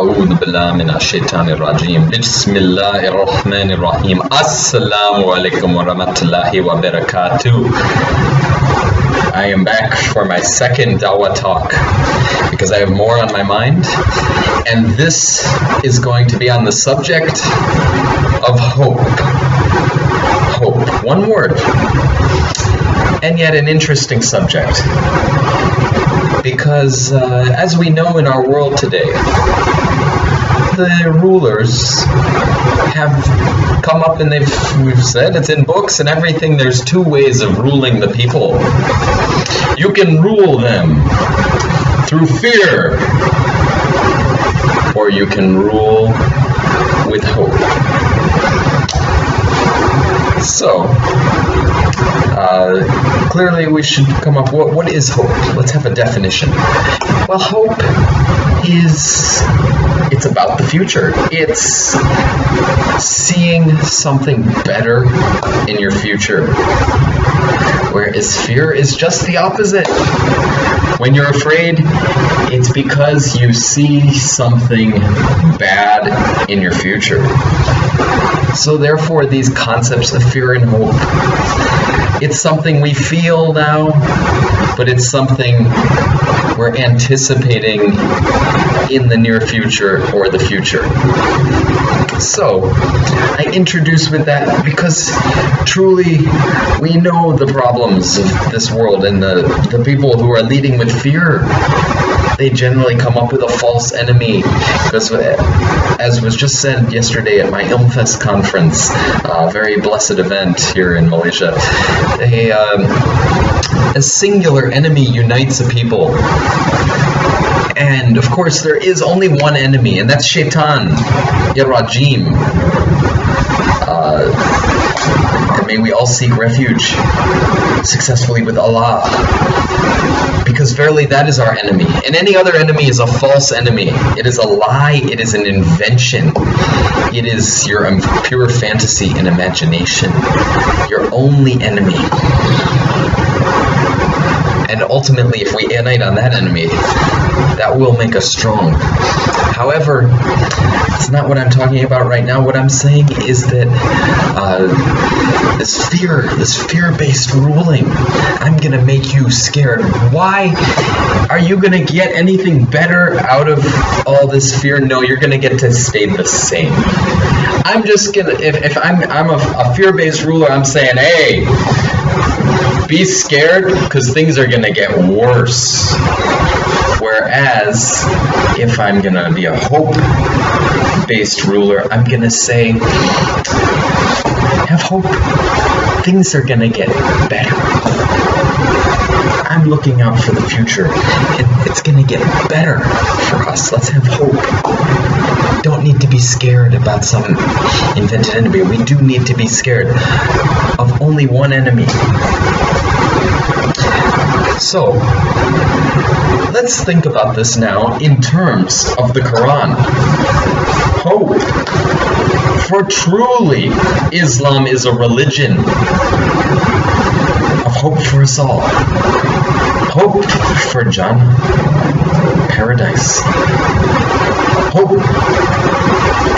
A'udhu billahi minash shaitanir rajim. Bismillahir rahmanir rahim. Assalamu alaikum wa rahmatullahi wa barakatuh. I am back for my second Dawah talk because I have more on my mind, and this is going to be on the subject of hope. Hope, one word, and yet an interesting subject, because as we know in our world today, the rulers have come up and we've said, it's in books and everything, there's two ways of ruling the people. You can rule them through fear, or you can rule with hope. So, clearly we should come up, what is hope? Let's have a definition. Well, hope it's about the future. It's seeing something better in your future. Whereas fear is just the opposite. When you're afraid, it's because you see something bad in your future. So therefore, these concepts of fear and hope, it's something we feel now, but it's something we're anticipating in the near future or the future. So, I introduce with that because truly we know the problems of this world, and the people who are leading with fear, they generally come up with a false enemy. Because as was just said yesterday at my Ilmfest conference, a very blessed event here in Malaysia, a singular enemy unites a people. And of course there is only one enemy, and that's Shaitan, Ya Rajim. And may we all seek refuge successfully with Allah, because verily that is our enemy. And any other enemy is a false enemy. It is a lie, it is an invention. It is your pure fantasy and imagination. Your only enemy. And ultimately, if we unite on that enemy, that will make us strong. However, it's not what I'm talking about right now. What I'm saying is that this fear-based ruling, I'm going to make you scared. Why? Are you going to get anything better out of all this fear? No, you're going to get to stay the same. I'm just going to, if I'm a fear-based ruler, I'm saying, hey, be scared because things are going to get worse. Whereas, if I'm going to be a hope-based ruler, I'm going to say, have hope. Things are going to get better. I'm looking out for the future, and it's going to get better for us. Let's have hope. Don't need to be scared about some invented enemy. We do need to be scared of only one enemy. So, let's think about this now in terms of the Quran. Hope. For truly, Islam is a religion of hope for us all. Hope for Jannah, paradise. Hope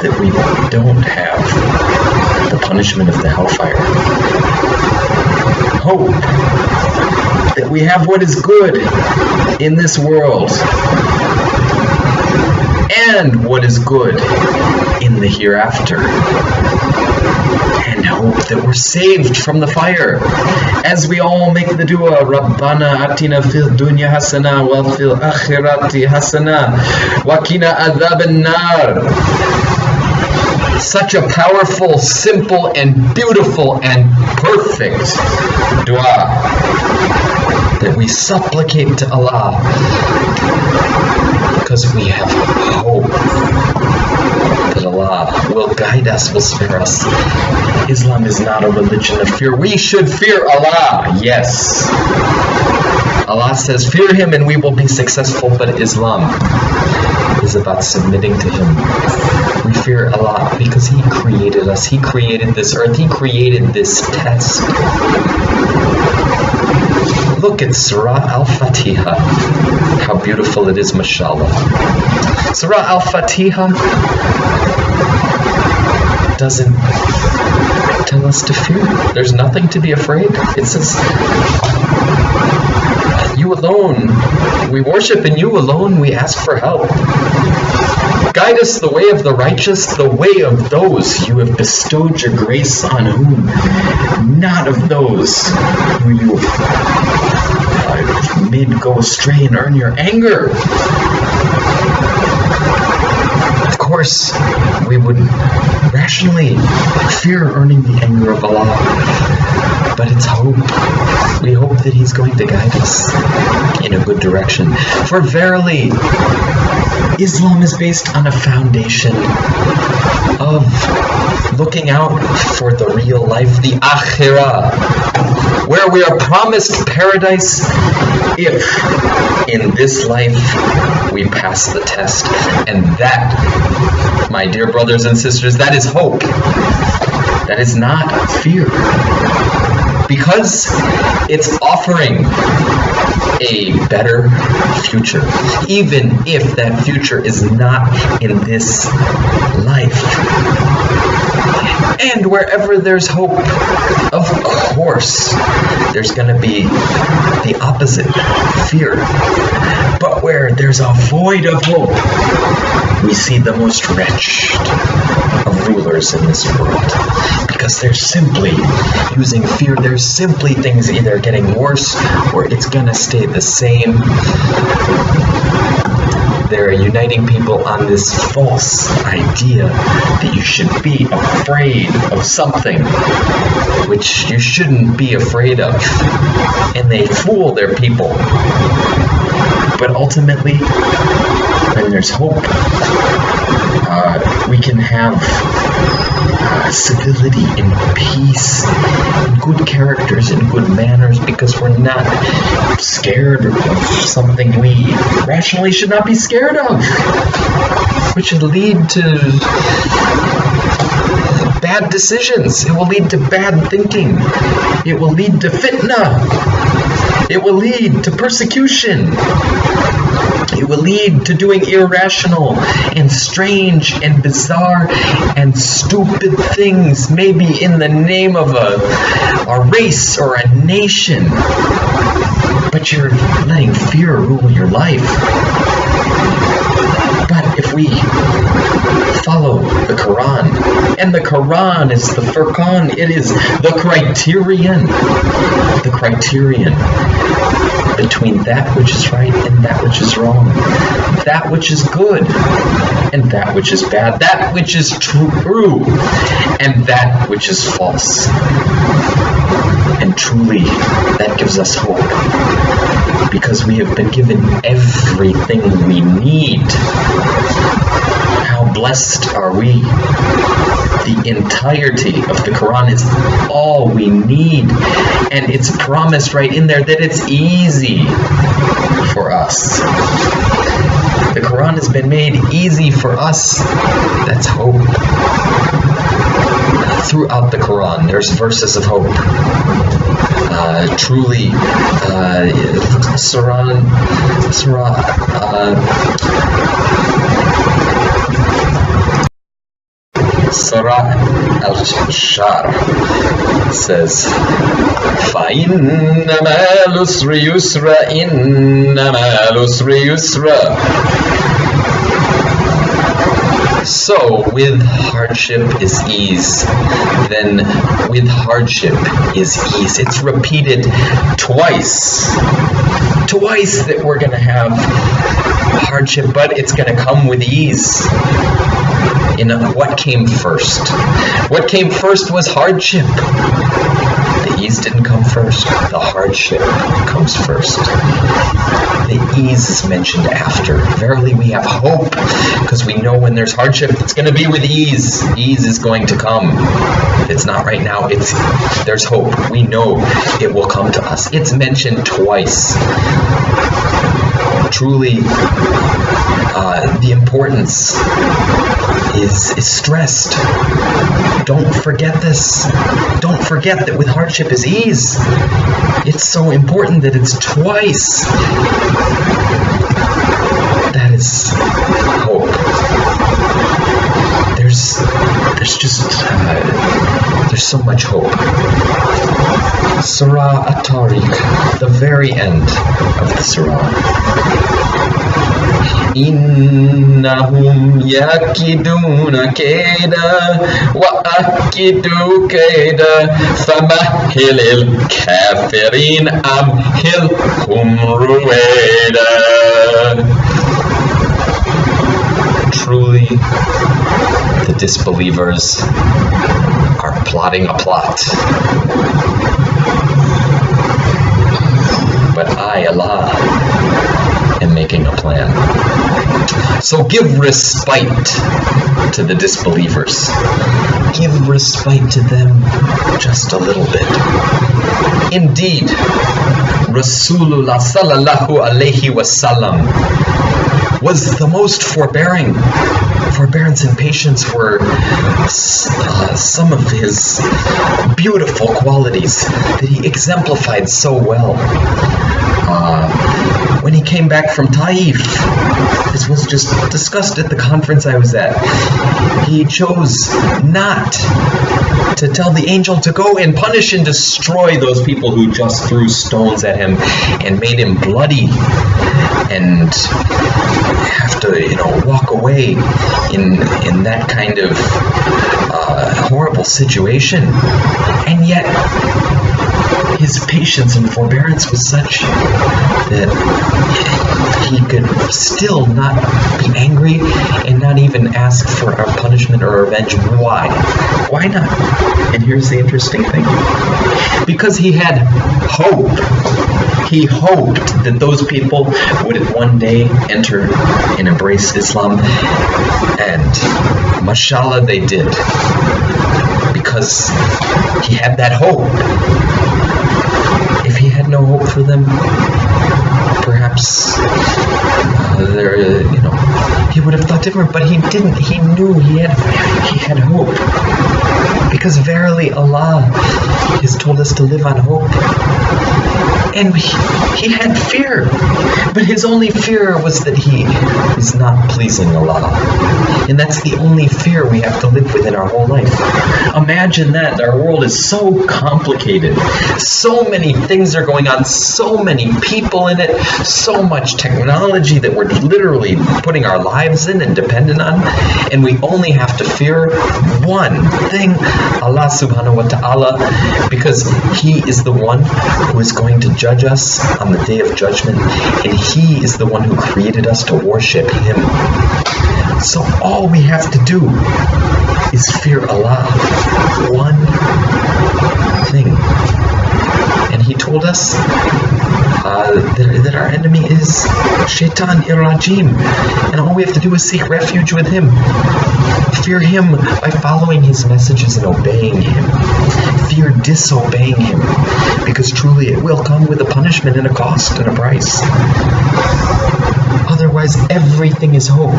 that we don't have the punishment of the hellfire. Hope that we have what is good in this world and what is good in the hereafter, and hope that we're saved from the fire as we all make the dua, Rabbana atina fil dunya hasana wa fil akhirati hasana wa qina adhaban nar. Such a powerful, simple, and beautiful, and perfect dua that we supplicate to Allah because we have hope that Allah will guide us, will spare us. Islam is not a religion of fear. We should fear Allah, yes. Allah says, fear Him and we will be successful, but Islam is about submitting to Him. We fear Allah because He created us. He created this earth. He created this test. Look at Surah Al-Fatiha. How beautiful it is, mashallah. Surah Al-Fatiha doesn't tell us to fear. There's nothing to be afraid. It says, you alone, we worship, and you alone we ask for help. Guide us the way of the righteous, the way of those you have bestowed your grace on whom, not of those who you made go astray and earn your anger. Of course, we would rationally fear earning the anger of Allah, but it's hope. We hope that He's going to guide us in a good direction. For verily, Islam is based on a foundation of looking out for the real life, the akhirah, where we are promised paradise if in this life we pass the test. And that, my dear brothers and sisters, that is hope. That is not fear. Because it's offering a better future, even if that future is not in this life. And wherever there's hope, of course, there's going to be the opposite, fear. But where there's a void of hope, we see the most wretched of rulers in this world. Because they're simply using fear. There's simply things either getting worse or it's going to stay the same. They're uniting people on this false idea that you should be afraid of something which you shouldn't be afraid of. And they fool their people. But ultimately, when there's hope, we can have civility and peace and good characters and good manners because we're not scared of something we rationally should not be scared of, which should lead to bad decisions. It will lead to bad thinking. It will lead to fitna. It will lead to persecution. It will lead to doing irrational and strange and bizarre and stupid things, maybe in the name of a race or a nation. But you're letting fear rule your life. But if we follow the Quran, and the Quran is the Furqan, it is the criterion between that which is right and that which is wrong, that which is good and that which is bad, that which is true and that which is false. And truly, that gives us hope, because we have been given everything we need. How blessed are we? The entirety of the Quran is all we need, and it's promised right in there that it's easy for us. The Quran has been made easy for us. That's hope. Throughout the Quran, there's verses of hope. Truly, Surah Al-Shar says, فَإِنَّمَا الْعُسْرِ يُسْرًا إِنَّمَا الْعُسْرِ يُسْرًا. So, with hardship is ease, then with hardship is ease. It's repeated twice that we're going to have hardship, but it's going to come with ease. What came first? What came first was hardship. The ease didn't come first. The hardship comes first. The ease is mentioned after. Verily, we have hope, because we know when there's hardship, it's going to be with ease. Ease is going to come. It's not right now. There's hope. We know it will come to us. It's mentioned twice. Truly, the importance is stressed. Don't forget this. Don't forget that with hardship is ease. It's so important that it's twice. That is hope. There's so much hope. Surah At-Tariq, the very end of the surah. إنهم يكيدون كيدا وأكيد كيدا فمهل الكافرين أمهلهم رويدا. Truly, the disbelievers are plotting a plot. But I, Allah, am making a plan. So give respite to the disbelievers. Give respite to them just a little bit. Indeed, Rasulullah sallallahu alayhi wasallam was the most forbearing. Forbearance and patience were some of his beautiful qualities that he exemplified so well. When he came back from Taif, this was just discussed at the conference I was at, he chose not to tell the angel to go and punish and destroy those people who just threw stones at him and made him bloody and have to, walk away in that kind of horrible situation. And yet, his patience and forbearance was such that he could still not be angry and not even ask for a punishment or revenge. Why? Why not? And here's the interesting thing. Because he had hope. He hoped that those people would one day enter and embrace Islam. And mashallah, they did. Because he had that hope. If he had no hope for them, perhaps he would have thought different, but he didn't. He knew he had hope. Because verily Allah has told us to live on hope. And he had fear, but his only fear was that he is not pleasing Allah. And that's the only fear we have to live with in our whole life. Imagine that. Our world is so complicated. So many things are going on, so many people in it, so much technology that we're literally putting our lives in and dependent on. And we only have to fear one thing, Allah subhanahu wa ta'ala, because He is the one who is going to judge us on the day of judgment, and He is the one who created us to worship Him. So all we have to do is fear Allah. One thing. And He told us that our enemy is Shaitan Irrajim, and all we have to do is seek refuge with him. Fear him by following his messages and obeying him. Fear disobeying him, because truly it will come with a punishment and a cost and a price. Otherwise, everything is hope.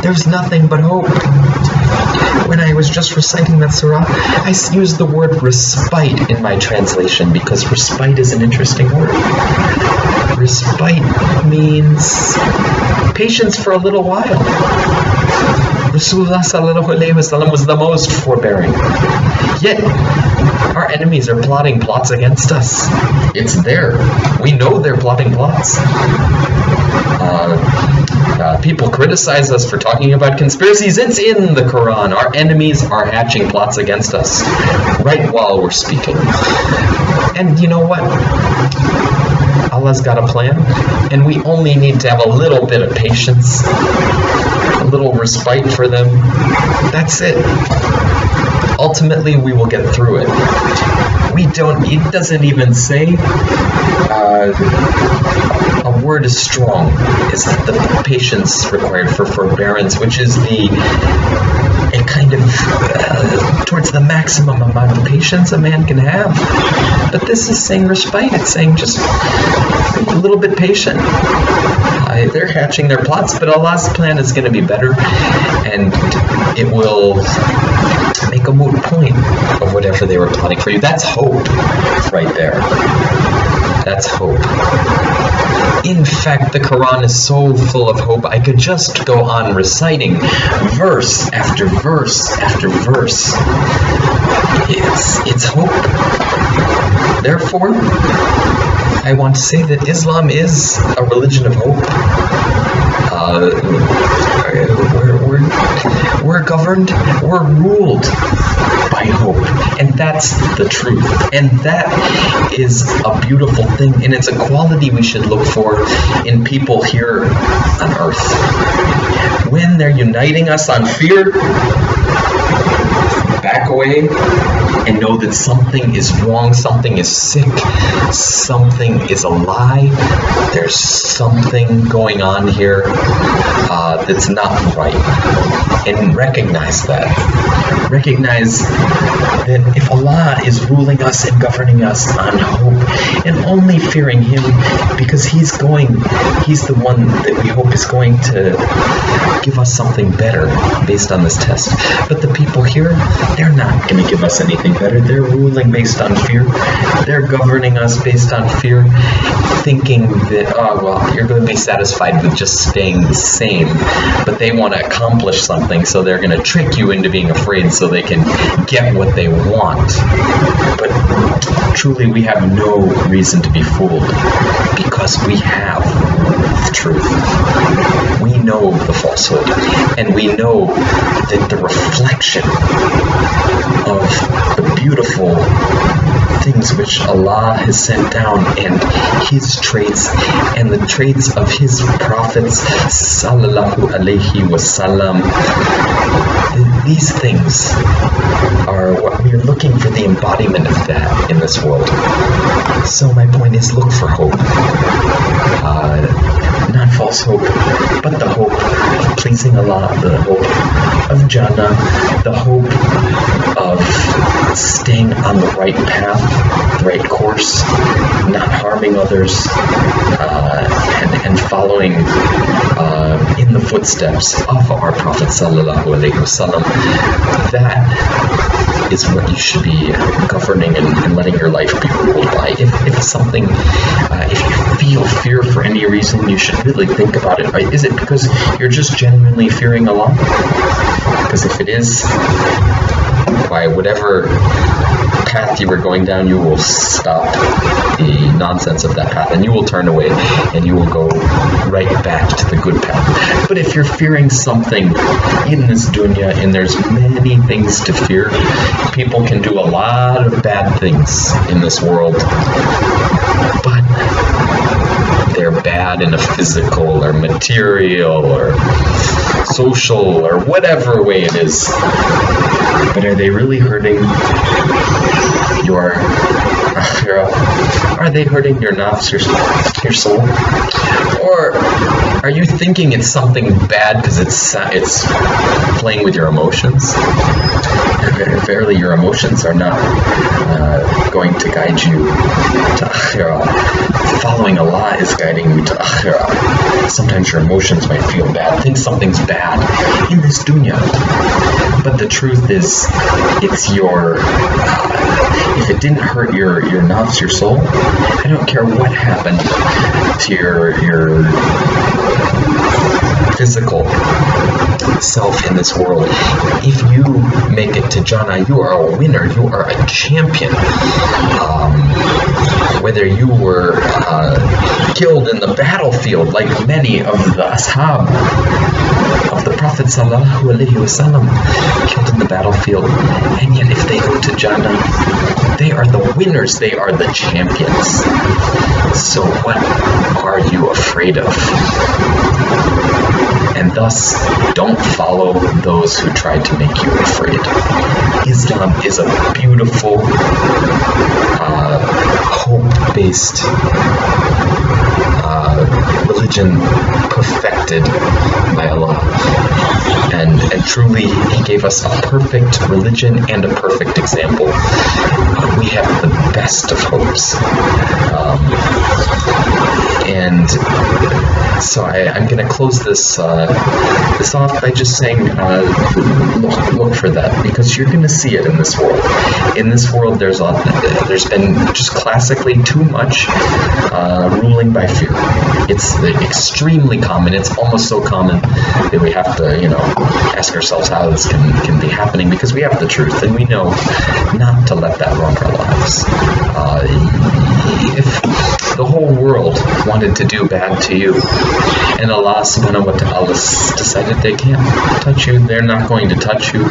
There's nothing but hope. When I was just reciting that surah, I used the word respite in my translation because respite is an interesting word. Respite means patience for a little while. Rasulullah sallallahu alayhi wasallam was the most forbearing. Yet, our enemies are plotting plots against us. It's there. We know they're plotting plots. People criticize us for talking about conspiracies. It's in the Quran. Our enemies are hatching plots against us right while we're speaking. And you know what? Allah's got a plan, and we only need to have a little bit of patience, a little respite for them. That's it. Ultimately, we will get through it. It doesn't even say, a word is strong, is the patience required for forbearance, which is the and kind of towards the maximum amount of patience a man can have. But this is saying respite. It's saying just a little bit patient. They're hatching their plots, but Allah's plan is going to be better, and it will make a moot point of whatever they were plotting for you. That's hope right there. That's hope. In fact, the Quran is so full of hope. I could just go on reciting verse after verse after verse. It's hope. Therefore, I want to say that Islam is a religion of hope. We're governed, we're ruled by hope, and that's the truth. And that is a beautiful thing, and it's a quality we should look for in people here on earth. When they're uniting us on fear, back away and know that something is wrong, something is sick, something is a lie. There's something going on here that's not right. And recognize that. Recognize that if Allah is ruling us and governing us on hope and only fearing Him, because He's the one that we hope is going to give us something better based on this test. But the people here, they're not going to give us anything better. They're ruling based on fear. They're governing us based on fear, thinking that, you're going to be satisfied with just staying the same. But they want to accomplish something, so they're going to trick you into being afraid so they can get what they want. But truly, we have no reason to be fooled, because we have the truth. We know the falsehood, and we know that the reflection of the beautiful things which Allah has sent down, and His traits, and the traits of His prophets, sallallahu alaihi wasallam, these things are what we are looking for, the embodiment of that in this world. So my point is, look for hope. Not false hope, but the hope of pleasing Allah, the hope of Jannah, the hope of staying on the right path, the right course, not harming others, and following in the footsteps of our Prophet sallallahu alaihi wasallam. That is what you should be governing and letting your life be ruled by. If something, if you feel fear for any reason, you should really think about it. Right? Is it because you're just genuinely fearing Allah? Because if it is, by whatever path you were going down, you will stop the nonsense of that path, and you will turn away, and you will go right back to the good path. But if you're fearing something in this dunya, and there's many things to fear, people can do a lot of bad things in this world, but they're bad in a physical or material or social or whatever way it is. But are they really hurting your akhirah? Are they hurting your nafs, your soul? Or are you thinking it's something bad because it's playing with your emotions? Verily, your emotions are not going to guide you to akhirah. Following Allah is guiding you to akhirah. Sometimes your emotions might feel bad, think something's bad in this dunya. But the truth is, it's your, if it didn't hurt your nafs, your soul, I don't care what happened to your physical self in this world. If you make it to Jannah, you are a winner, you are a champion. Whether you were killed in the battlefield like many of the ashab of the Prophet sallallahu alaihi wasallam, killed in the battlefield, and yet if they go to Jannah, they are the winners, they are the champions. So what are you afraid of? And thus, don't follow those who try to make you afraid. Islam is a beautiful, hope-based religion perfected by Allah. And And truly, he gave us a perfect religion and a perfect example. We have the best of hopes. And so I'm going to close this off by just saying, look for that, because you're going to see it in this world. In this world, there's been just classically too much ruling by fear. It's extremely common. It's almost so common that we have to, ask ourselves how this can be happening, because we have the truth and we know not to let that run our lives. If the whole world wanted to do bad to you, and Allah subhanahu wa ta'ala decided they can't touch you, they're not going to touch you.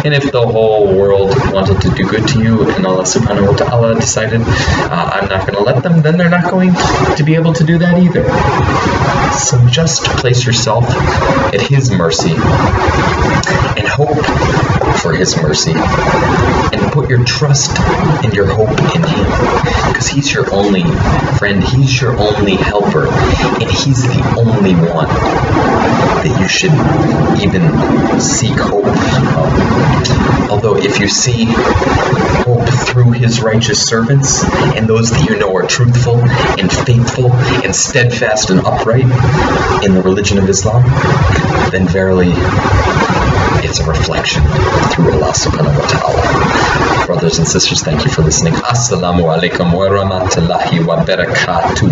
And if the whole world wanted to do good to you, and Allah subhanahu wa ta'ala decided I'm not going to let them, then they're not going to be able to do that either. So just place yourself at His mercy and hope for His mercy, and put your trust and your hope in Him, because He's your only friend, He's your only helper, and He's the only one that you should even seek hope from. Although if you see hope through His righteous servants and those that you know are truthful and faithful and steadfast and upright in the religion of Islam, then verily it's a reflection through Allah subhanahu wa ta'ala. Brothers and sisters, thank you for listening. Assalamu alaikum wa rahmatullahi wa barakatuh.